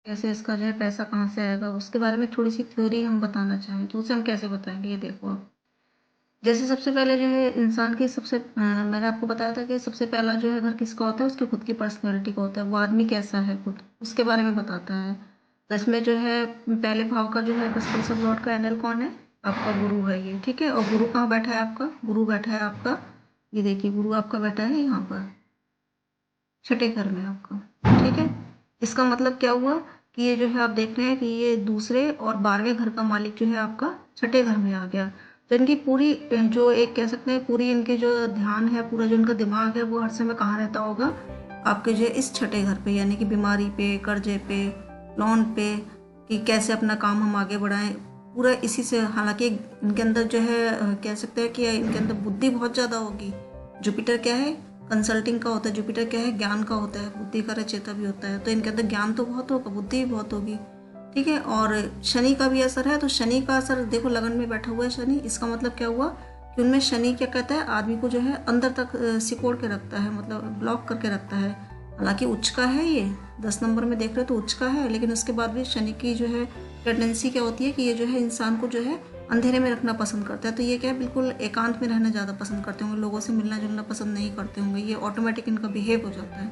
कैसे इसका जो है पैसा कहाँ से आएगा, उसके बारे में थोड़ी-सी थ्योरी हम बताना चाहें, तो उसे हम कैसे बताएँगे, ये देखो आप। जैसे सबसे पहले जो है इंसान की मैंने आपको बताया था कि सबसे पहला जो है अगर किसका होता है, उसकी खुद की पर्सनैलिटी का होता है, वो आदमी कैसा है खुद, उसके बारे में बताता है। तो इसमें जो है पहले भाव का जो है दस लॉर्ड का एंजल कौन है? आपका गुरु है ये, ठीक है? और गुरु कहाँ बैठा है आपका? गुरु बैठा है आपका, ये देखिए गुरु आपका बैठा है यहाँ पर, छठे घर में आपका, ठीक है? इसका मतलब क्या हुआ कि ये जो है आप देख रहे हैं कि ये दूसरे और 12वें घर का मालिक जो है आपका छठे घर में आ गया। तो इनकी पूरी जो एक कह सकते हैं पूरी इनकी जो ध्यान है, पूरा जो इनका दिमाग है, वो हर समय कहाँ रहता होगा? आपके जो है इस छठे घर पे, यानी कि बीमारी पे, कर्जे पे, लोन पे, कि कैसे अपना काम हम आगे बढ़ाएं, पूरा इसी से। हालांकि इनके अंदर जो है कह सकते हैं कि इनके अंदर बुद्धि बहुत ज़्यादा होगी। जुपिटर क्या है? कंसल्टिंग का होता है। जुपिटर क्या है? ज्ञान का होता है, बुद्धि का रचयिता भी होता है। तो इनके अंदर ज्ञान तो बहुत होगा, बुद्धि भी बहुत होगी, ठीक है? और शनि का भी असर है, तो शनि का असर देखो लगन में बैठा हुआ है शनि। इसका मतलब क्या हुआ कि उनमें शनि क्या कहता है, आदमी को जो है अंदर तक सिकोड़ के रखता है, मतलब ब्लॉक करके रखता है। हालांकि उच्च का है ये, 10 नंबर में देख रहे हो तो उच्च का है, लेकिन उसके बाद भी शनि की जो है टेंडेंसी क्या होती है कि ये जो है इंसान को जो है अंधेरे में रखना पसंद करता है। तो ये क्या है, बिल्कुल एकांत में रहना ज़्यादा पसंद करते होंगे, लोगों से मिलना जुलना पसंद नहीं करते होंगे, ये ऑटोमेटिक इनका बिहेव हो जाता है,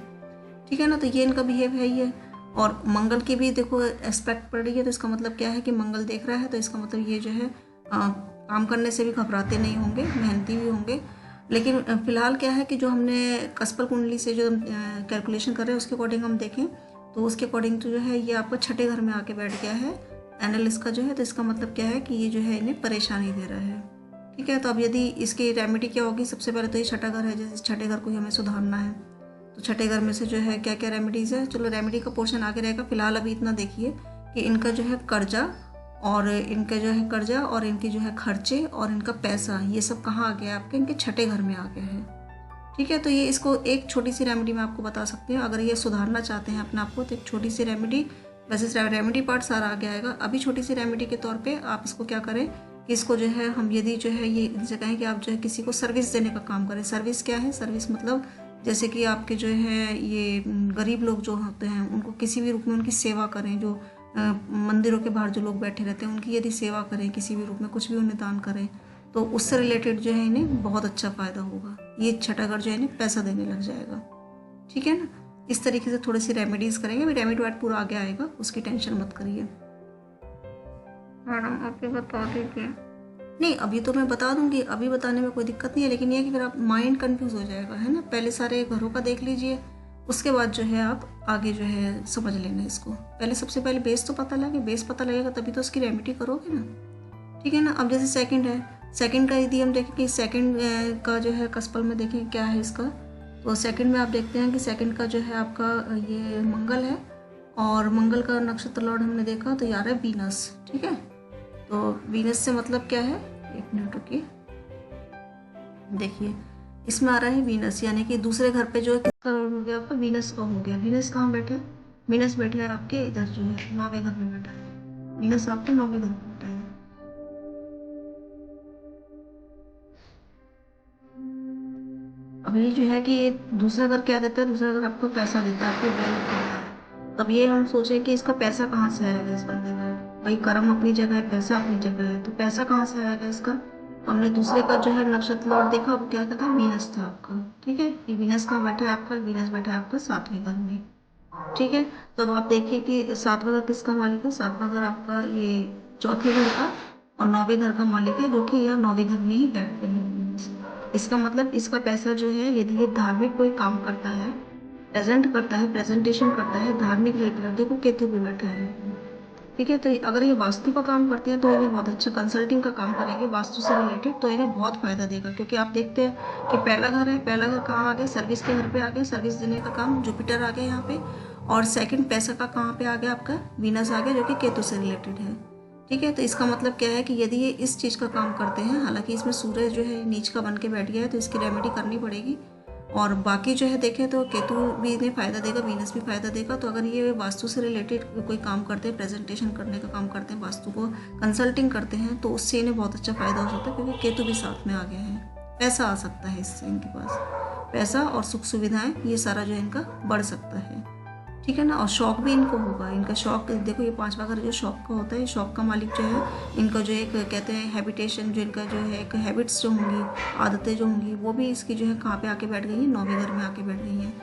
ठीक है ना? तो ये इनका बिहेव है ही है। और मंगल की भी देखो एस्पेक्ट पड़ रही है, तो इसका मतलब क्या है कि मंगल देख रहा है, तो इसका मतलब ये जो है काम करने से भी घबराते नहीं होंगे, मेहनती भी होंगे। लेकिन फिलहाल क्या है कि जो हमने कस्पल कुंडली से जो कैलकुलेशन कर रहे हैं उसके अकॉर्डिंग हम देखें, तो उसके अकॉर्डिंग तो जो है ये आपका छठे घर में आके बैठ गया है एनल इसका जो है। तो इसका मतलब क्या है कि ये जो है इन्हें परेशानी दे रहा है, ठीक है? तो अब यदि इसकी रेमेडी क्या होगी, सबसे पहले तो ये छठा घर है, जैसे छठे घर को ही हमें सुधारना है, तो छठे घर में से जो है क्या क्या रेमेडीज़ है, चलो रेमेडी का पोर्शन आगे रहेगा। फिलहाल अभी इतना देखिए कि इनका जो है कर्जा और इनका जो है कर्जा और इनके जो है खर्चे और इनका पैसा, ये सब कहाँ आ गया आपके? इनके छठे घर में आ गया है, ठीक है? तो ये इसको एक छोटी सी रेमेडी मैं आपको बता सकती हूँ, अगर ये सुधारना चाहते हैं अपने आप को, तो एक छोटी सी रेमेडी, वैसे रेमेडी पार्ट सारा आगे आएगा। अभी छोटी सी रेमेडी के तौर पे आप इसको क्या करें कि इसको जो है हम यदि जो है ये इनसे कहें कि आप जो है किसी को सर्विस देने का काम करें। सर्विस क्या है? सर्विस मतलब जैसे कि आपके जो है ये गरीब लोग जो होते हैं उनको किसी भी रूप में उनकी सेवा करें, जो मंदिरों के बाहर जो लोग बैठे रहते हैं उनकी यदि सेवा करें, किसी भी रूप में कुछ भी उन्हें दान करें, तो उससे रिलेटेड जो है इन्हें बहुत अच्छा फ़ायदा होगा। ये छठा घर जो है इन्हें पैसा देने लग जाएगा, ठीक है ना? इस तरीके से थोड़ी सी रेमेडीज़ करेंगे, अभी रेमेडी वाइट पूरा आगे आएगा, उसकी टेंशन मत करिए। मैडम आप ये बता दीजिए। नहीं, अभी तो मैं बता दूंगी, अभी बताने में कोई दिक्कत नहीं है, लेकिन ये है कि फिर आप माइंड कंफ्यूज हो जाएगा, है ना? पहले सारे घरों का देख लीजिए, उसके बाद जो है आप आगे जो है समझ लेना इसको। पहले सबसे पहले बेस तो पता लगे, बेस पता लगेगा तभी तो उसकी रेमेडी करोगे ना, ठीक है ना? अब जैसे सेकंड है, सेकंड का यदि हम देखें कि सेकंड का जो है कस्पल में देखें क्या है इसका, तो सेकंड में आप देखते हैं कि सेकंड का जो है आपका ये मंगल है, और मंगल का नक्षत्र लॉर्ड हमने देखा तो यार है वीनस, ठीक है? तो वीनस से मतलब क्या है, एक मिनट रुकिए, देखिए इसमें आ रहा है वीनस, यानी कि दूसरे घर पे जो है किसका हो गया आपका? वीनस का हो गया। वीनस कहाँ बैठे? वीनस बैठे हैं आपके इधर जो है 9वें घर में बैठा है, वीनस आपके 9वें घर में बैठा है। अब ये जो है कि दूसरा घर क्या देता है? दूसरा घर आपको पैसा देता है, आपको वेल्थ देता है। तब ये हम सोचे कि इसका पैसा कहाँ से आएगा इस बंदे का? भाई कर्म अपनी जगह है, पैसा अपनी जगह है, तो पैसा कहाँ से आएगा इसका? तो हमने दूसरे का जो है नक्षत्र लॉर्ड देखा, अब क्या कहता है? वीनस था आपका, ठीक है? ये वीनस कहाँ बैठा है आपका? वीनस बैठा है आपका 7वें घर में, ठीक है? तो अब आप देखिए कि 7वां घर किसका मालिक है? 7वां घर आपका ये चौथे घर का और 9वें घर का मालिक है, जो कि यह 9वें घर में ही बैठते हैं। इसका मतलब इसका पैसा जो है यदि ये धार्मिक कोई काम करता है, प्रेजेंट करता है, प्रेजेंटेशन करता है धार्मिक रिलेटेड, देखो केतु भी बैठा है, ठीक है? तो अगर ये वास्तु का काम करते हैं तो इन्हें बहुत अच्छा कंसल्टिंग का काम करेंगे वास्तु से रिलेटेड, तो इन्हें बहुत फायदा देगा। क्योंकि आप देखते हैं कि पहला घर है, पहला घर कहाँ आ गया? सर्विस के घर पे आ गया, सर्विस देने का काम जुपिटर आ गया यहाँ पे। और सेकंड पैसा का कहाँ पे आ गया आपका? वीनस आ गया, जो कि केतु से रिलेटेड है, ठीक है? तो इसका मतलब क्या है कि यदि ये इस चीज़ का काम करते हैं, हालांकि इसमें सूर्य जो है नीच का बन के बैठ गया है, तो इसकी रेमेडी करनी पड़ेगी। और बाकी जो है देखें तो केतु भी इन्हें फ़ायदा देगा, वीनस भी फ़ायदा देगा। तो अगर ये वास्तु से रिलेटेड कोई काम करते हैं, प्रेजेंटेशन करने का काम करते हैं, वास्तु को कंसल्टिंग करते हैं, तो उससे इन्हें बहुत अच्छा फ़ायदा हो सकता है, क्योंकि केतु भी साथ में आ गया है। पैसा आ सकता है इससे, इनके पास पैसा और सुख सुविधाएं, ये सारा जो है इनका बढ़ सकता है, ठीक है ना। और शौक भी इनको होगा, इनका शौक देखो, ये पांचवा घर जो शौक का होता है, शौक का मालिक जो है, इनका जो एक कहते हैं हैबिटेशन, जो इनका जो है एक हैबिट्स जो होंगी, आदतें जो होंगी, वो भी इसकी जो है कहाँ पे आके बैठ गई हैं, नौवें घर में आके बैठ गई हैं।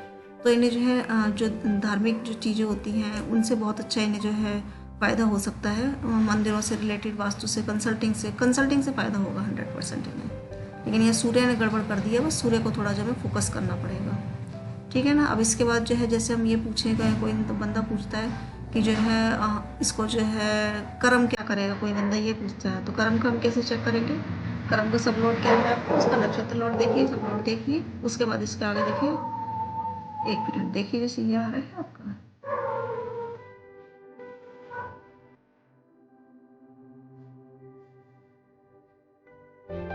तो इन्हें जो है जो धार्मिक जो चीज़ें होती हैं उनसे बहुत अच्छा इन्हें जो है फ़ायदा हो सकता है। मंदिरों से रिलेटेड, वास्तु से, कंसल्टिंग से फ़ायदा होगा 100% इन्हें। लेकिन ये सूर्य ने गड़बड़ कर दिया, बस सूर्य को थोड़ा जो है फोकस करना पड़ेगा। ठीक है ना। अब इसके बाद जो है जैसे हम ये पूछेगा, कोई तो बंदा पूछता है कि जो है इसको जो है कर्म क्या करेगा, कोई बंदा ये पूछता है, तो कर्म का हम कैसे चेक करेंगे? कर्म का सब लौट क्या है आपको, उसका नक्षत्र लौट देखिए, सब लौट देखिए, उसके बाद इसके आगे देखिए, एक मिनट देखिए, जैसे ये आ रहा है आपका